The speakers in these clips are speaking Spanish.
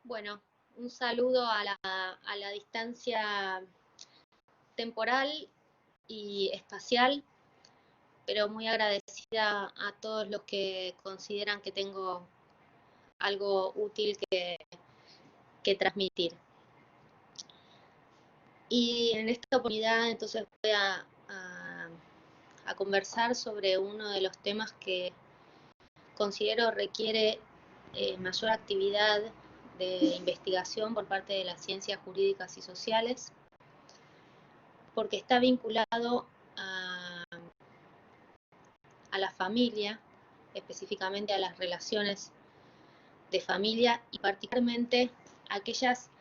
Bueno, un saludo a la distancia temporal y espacial, pero muy agradecida a todos los que consideran que tengo algo útil que transmitir. Y en esta oportunidad entonces voy a conversar sobre uno de los temas que considero requiere mayor actividad de investigación por parte de las ciencias jurídicas y sociales, porque está vinculado a la familia, específicamente a las relaciones de familia y particularmente a aquellas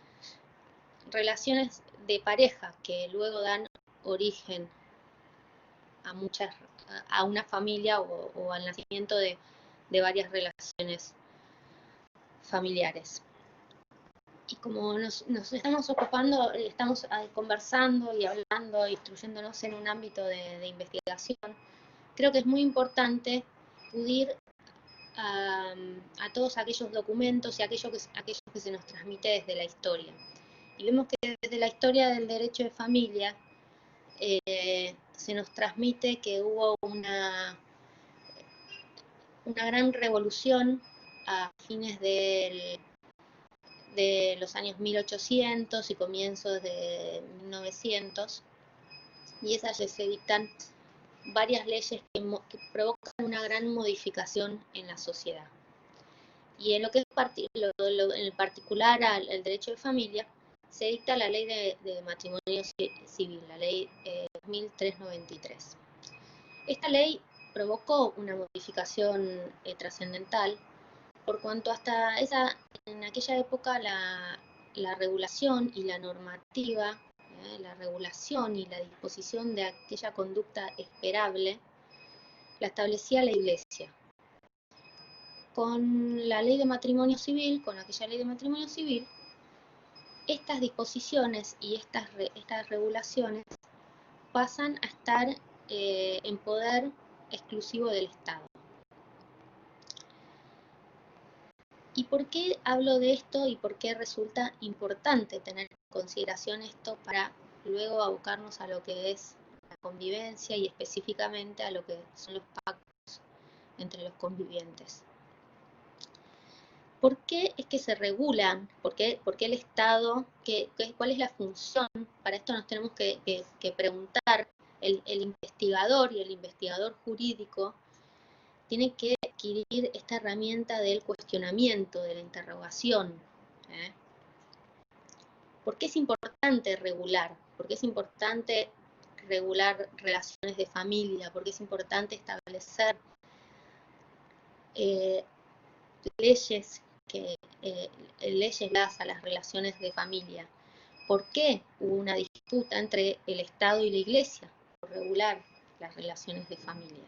relaciones de pareja que luego dan origen a una familia o al nacimiento de varias relaciones familiares. Y como nos estamos ocupando, estamos conversando y hablando, instruyéndonos en un ámbito de investigación, creo que es muy importante acudir a todos aquellos documentos y aquello que se nos transmite desde la historia. Y vemos que desde la historia del derecho de familia se nos transmite que hubo una gran revolución a fines de los años 1800 y comienzos de 1900, y esas se dictan varias leyes que provocan una gran modificación en la sociedad. Y en lo que es en particular al derecho de familia, se dicta la ley de matrimonio civil, la ley 2393. Esta ley provocó una modificación trascendental, por cuanto en aquella época la regulación y la normativa, la regulación y la disposición de aquella conducta esperable, la establecía la Iglesia. Con la ley de matrimonio civil, con aquella ley de matrimonio civil, estas disposiciones y estas regulaciones pasan a estar en poder exclusivo del Estado. ¿Y por qué hablo de esto y por qué resulta importante tener en consideración esto para luego abocarnos a lo que es la convivencia y específicamente a lo que son los pactos entre los convivientes? ¿Por qué es que se regulan? ¿Por qué el Estado? ¿Cuál es la función? Para esto nos tenemos que preguntar. El investigador y el investigador jurídico tiene que adquirir esta herramienta del cuestionamiento, de la interrogación. ¿Por qué es importante regular? ¿Por qué es importante regular relaciones de familia? ¿Por qué es importante establecer leyes dadas a las relaciones de familia? ¿Por qué hubo una disputa entre el Estado y la Iglesia por regular las relaciones de familia?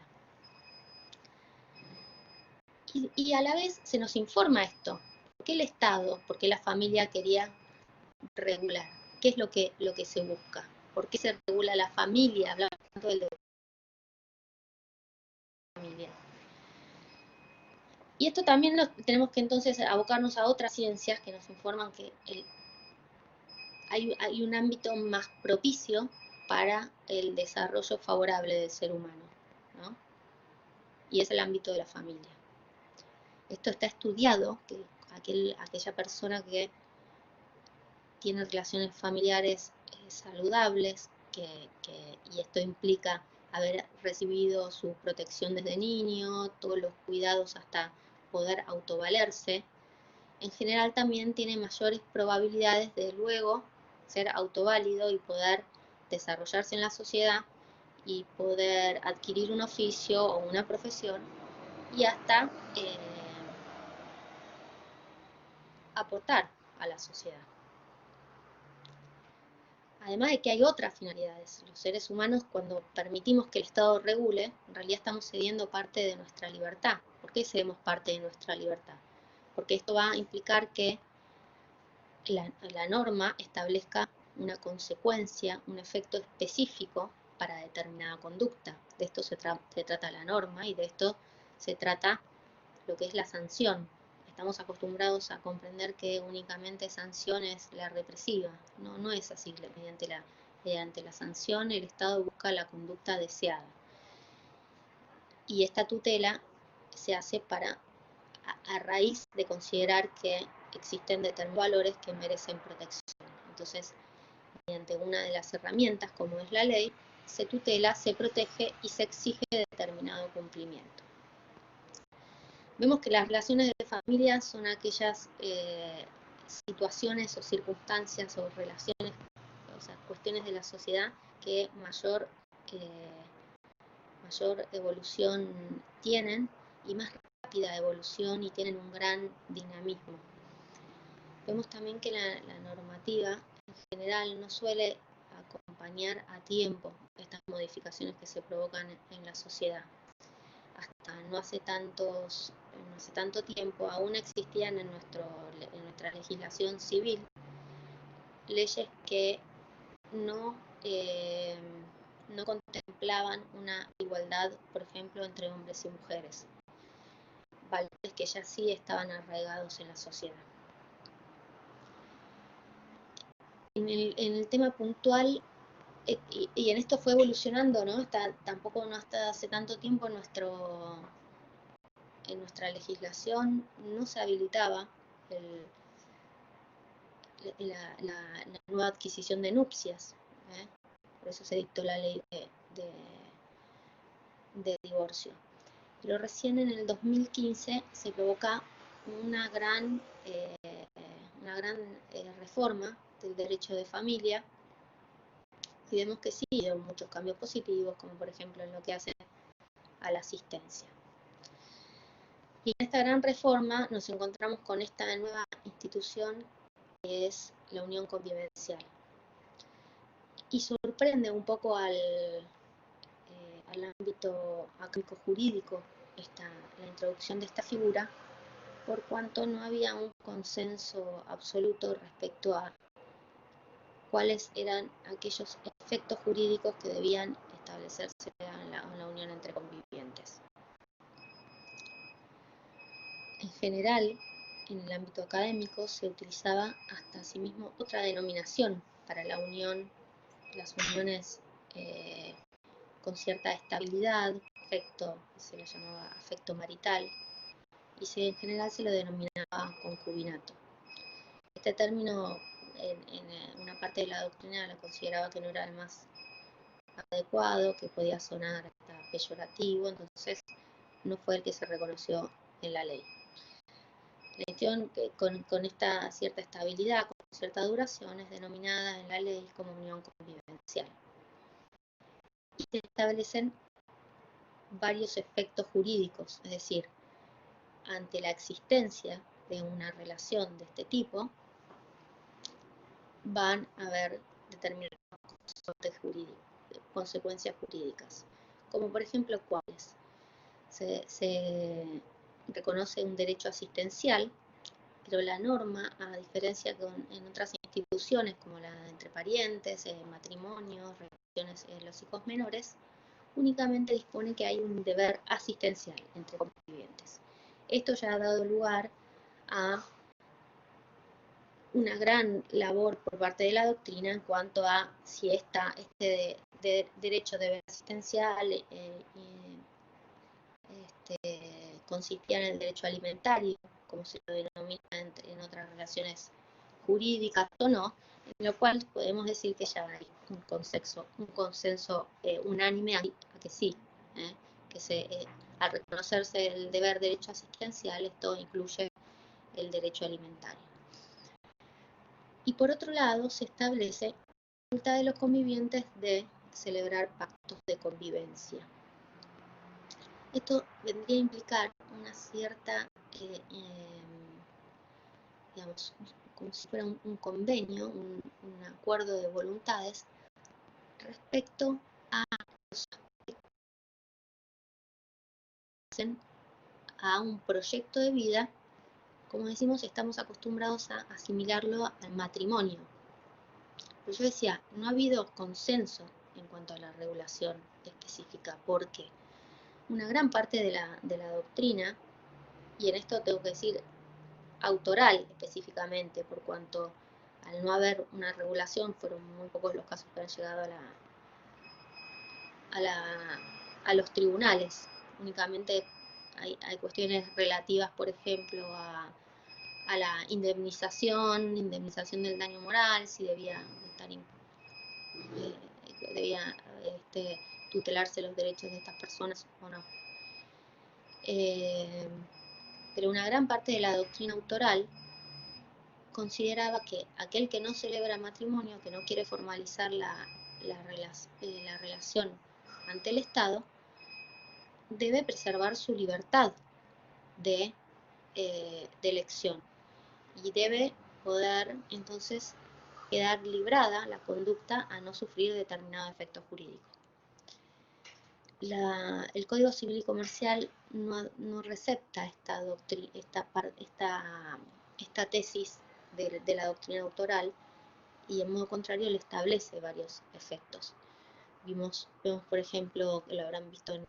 Y a la vez se nos informa esto. ¿Por qué el Estado, por qué la familia quería regular? ¿Qué es lo que se busca? ¿Por qué se regula la familia? Hablamos tanto del derecho de la familia. Y esto también tenemos que entonces abocarnos a otras ciencias que nos informan que hay un ámbito más propicio para el desarrollo favorable del ser humano, ¿no? Y es el ámbito de la familia. Esto está estudiado, que aquella persona que tiene relaciones familiares saludables, y esto implica haber recibido su protección desde niño, todos los cuidados hasta poder autovalerse, en general también tiene mayores probabilidades de luego ser autoválido y poder desarrollarse en la sociedad y poder adquirir un oficio o una profesión y hasta aportar a la sociedad. Además de que hay otras finalidades. Los seres humanos, cuando permitimos que el Estado regule, en realidad estamos cediendo parte de nuestra libertad. ¿Por qué cedemos parte de nuestra libertad? Porque esto va a implicar que la norma establezca una consecuencia, un efecto específico para determinada conducta. De esto se trata la norma y de esto se trata lo que es la sanción estamos acostumbrados a comprender que únicamente sanción es la represiva. No, no es así. Mediante la sanción el Estado busca la conducta deseada. Y esta tutela se hace a raíz de considerar que existen determinados valores que merecen protección. Entonces, mediante una de las herramientas, como es la ley, se tutela, se protege y se exige determinado cumplimiento. Vemos que las relaciones de familia son aquellas situaciones o circunstancias o relaciones, o sea, cuestiones de la sociedad que mayor evolución tienen y más rápida evolución y tienen un gran dinamismo. Vemos también que la normativa en general no suele acompañar a tiempo estas modificaciones que se provocan en la sociedad. Hasta no hace tanto tiempo aún existían en nuestra legislación civil leyes que no contemplaban una igualdad, por ejemplo, entre hombres y mujeres, valores que ya sí estaban arraigados en la sociedad. En el tema puntual, y en esto fue evolucionando, ¿no? Tampoco no hasta hace tanto tiempo en nuestra legislación no se habilitaba la nueva adquisición de nupcias, ¿eh? Por eso se dictó la ley de divorcio. Pero recién en el 2015 se provoca una gran reforma del derecho de familia, y vemos que sí hay muchos cambios positivos, como por ejemplo en lo que hace a la asistencia. Y en esta gran reforma nos encontramos con esta nueva institución que es la unión convivencial. Y sorprende un poco al ámbito académico jurídico la introducción de esta figura, por cuanto no había un consenso absoluto respecto a cuáles eran aquellos efectos jurídicos que debían establecerse en la unión entre convivientes. En general, en el ámbito académico se utilizaba hasta asimismo otra denominación para la unión, las uniones con cierta estabilidad, se lo llamaba afecto marital, y en general se lo denominaba concubinato. Este término en una parte de la doctrina lo consideraba que no era el más adecuado, que podía sonar hasta peyorativo, entonces no fue el que se reconoció en la ley. La cuestión que con esta cierta estabilidad, con cierta duración, es denominada en la ley como unión convivencial. Y se establecen varios efectos jurídicos, es decir, ante la existencia de una relación de este tipo, van a haber determinadas consecuencias jurídicas, como por ejemplo cuáles. Se reconoce un derecho asistencial, pero la norma, a diferencia en otras instituciones como la de entre parientes, matrimonios, relaciones de los hijos menores, únicamente dispone que hay un deber asistencial entre convivientes. Esto ya ha dado lugar a una gran labor por parte de la doctrina en cuanto a si este derecho de deber asistencial consistía en el derecho alimentario, como se lo denomina en otras relaciones jurídicas o no, en lo cual podemos decir que ya hay un consenso unánime a que sí, al reconocerse el deber derecho asistencial, esto incluye el derecho alimentario. Y por otro lado, se establece la facultad de los convivientes de celebrar pactos de convivencia. Esto vendría a implicar una cierta, digamos, como si fuera un convenio, un acuerdo de voluntades respecto a los a un proyecto de vida. Como decimos, estamos acostumbrados a asimilarlo al matrimonio. Pero yo decía, no ha habido consenso en cuanto a la regulación específica, porque una gran parte de la doctrina, y en esto tengo que decir, autoral específicamente, por cuanto al no haber una regulación fueron muy pocos los casos que han llegado a los tribunales. Únicamente hay cuestiones relativas, por ejemplo, a la indemnización del daño moral, si debía tutelarse los derechos de estas personas o no. Pero una gran parte de la doctrina autoral consideraba que aquel que no celebra matrimonio, que no quiere formalizar la relación ante el Estado, debe preservar su libertad de elección y debe poder entonces quedar librada la conducta a no sufrir determinado efecto jurídico. El Código Civil y Comercial no recepta esta tesis de la doctrina autoral, y en modo contrario le establece varios efectos. Vemos por ejemplo, que lo habrán visto en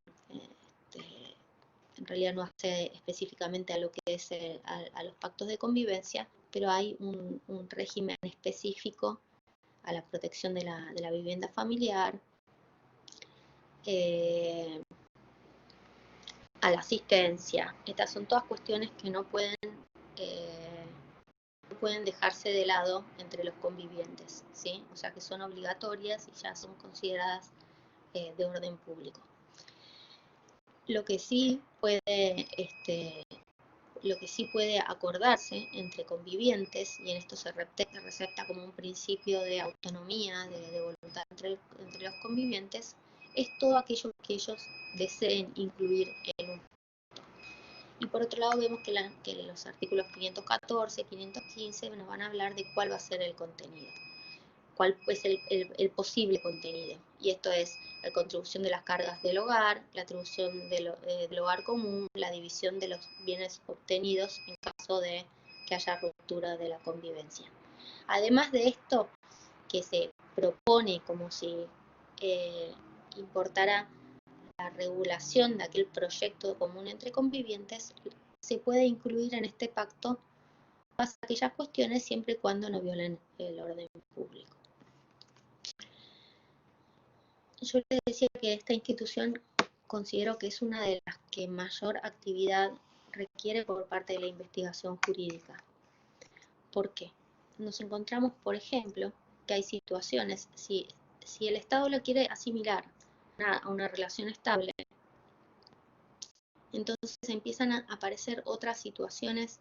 realidad no hace específicamente a lo que es a los pactos de convivencia, pero hay un régimen específico a la protección de la vivienda familiar, a la asistencia. Estas son todas cuestiones que no pueden dejarse de lado entre los convivientes, ¿sí? O sea que son obligatorias y ya son consideradas de orden público. Lo que sí puede acordarse entre convivientes, y en esto se recepta como un principio de autonomía, de voluntad entre los convivientes, es todo aquello que ellos deseen incluir en un pacto. Y por otro lado vemos que los artículos 514 y 515 nos van a hablar de cuál va a ser el contenido, cuál es el posible contenido. Y esto es la contribución de las cargas del hogar, la atribución del hogar común, la división de los bienes obtenidos en caso de que haya ruptura de la convivencia. Además de esto, que se propone como si importara la regulación de aquel proyecto común entre convivientes, se puede incluir en este pacto todas aquellas cuestiones siempre y cuando no violen el orden público. Yo les decía que esta institución considero que es una de las que mayor actividad requiere por parte de la investigación jurídica. ¿Por qué? Nos encontramos, por ejemplo, que hay situaciones, si el Estado lo quiere asimilar a una relación estable, entonces empiezan a aparecer otras situaciones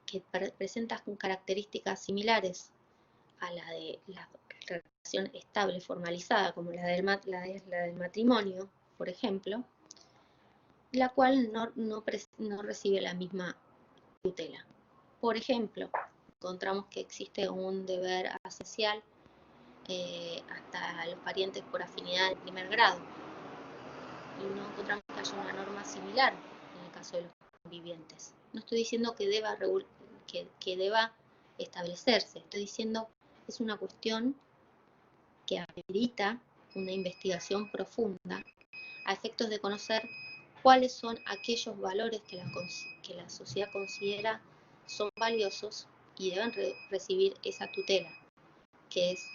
que presentan características similares a la de la relación estable formalizada, como la del matrimonio, por ejemplo, la cual no recibe la misma tutela. Por ejemplo, encontramos que existe un deber esencial hasta los parientes por afinidad de primer grado, y no encontramos que haya una norma similar en el caso de los convivientes. No estoy diciendo que deba establecerse, estoy diciendo que es una cuestión que amerita una investigación profunda a efectos de conocer cuáles son aquellos valores que la sociedad considera son valiosos y deben recibir esa tutela, que es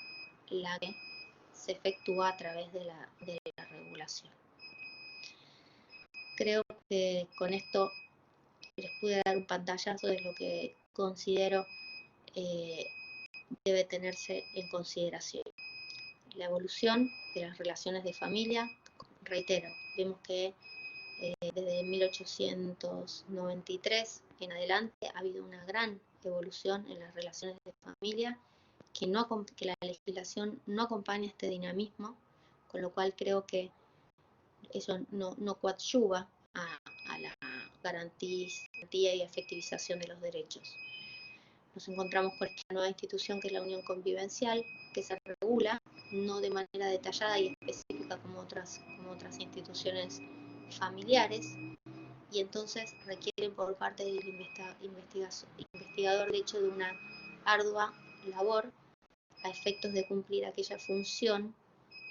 la que se efectúa a través de la regulación. Creo que con esto les pude dar un pantallazo de lo que considero debe tenerse en consideración. La evolución de las relaciones de familia, reitero, vemos que desde 1893 en adelante ha habido una gran evolución en las relaciones de familia, que la legislación no acompaña este dinamismo, con lo cual creo que eso no coadyuva a la garantía y efectivización de los derechos. Nos encontramos con esta nueva institución que es la unión convivencial, que se regula no de manera detallada y específica como otras instituciones familiares, y entonces requieren por parte del investigador de hecho de una ardua labor a efectos de cumplir aquella función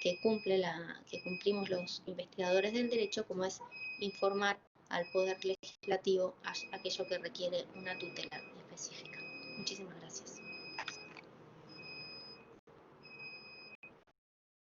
que cumplimos los investigadores del derecho, como es informar al Poder Legislativo aquello que requiere una tutela específica. Muchísimas gracias.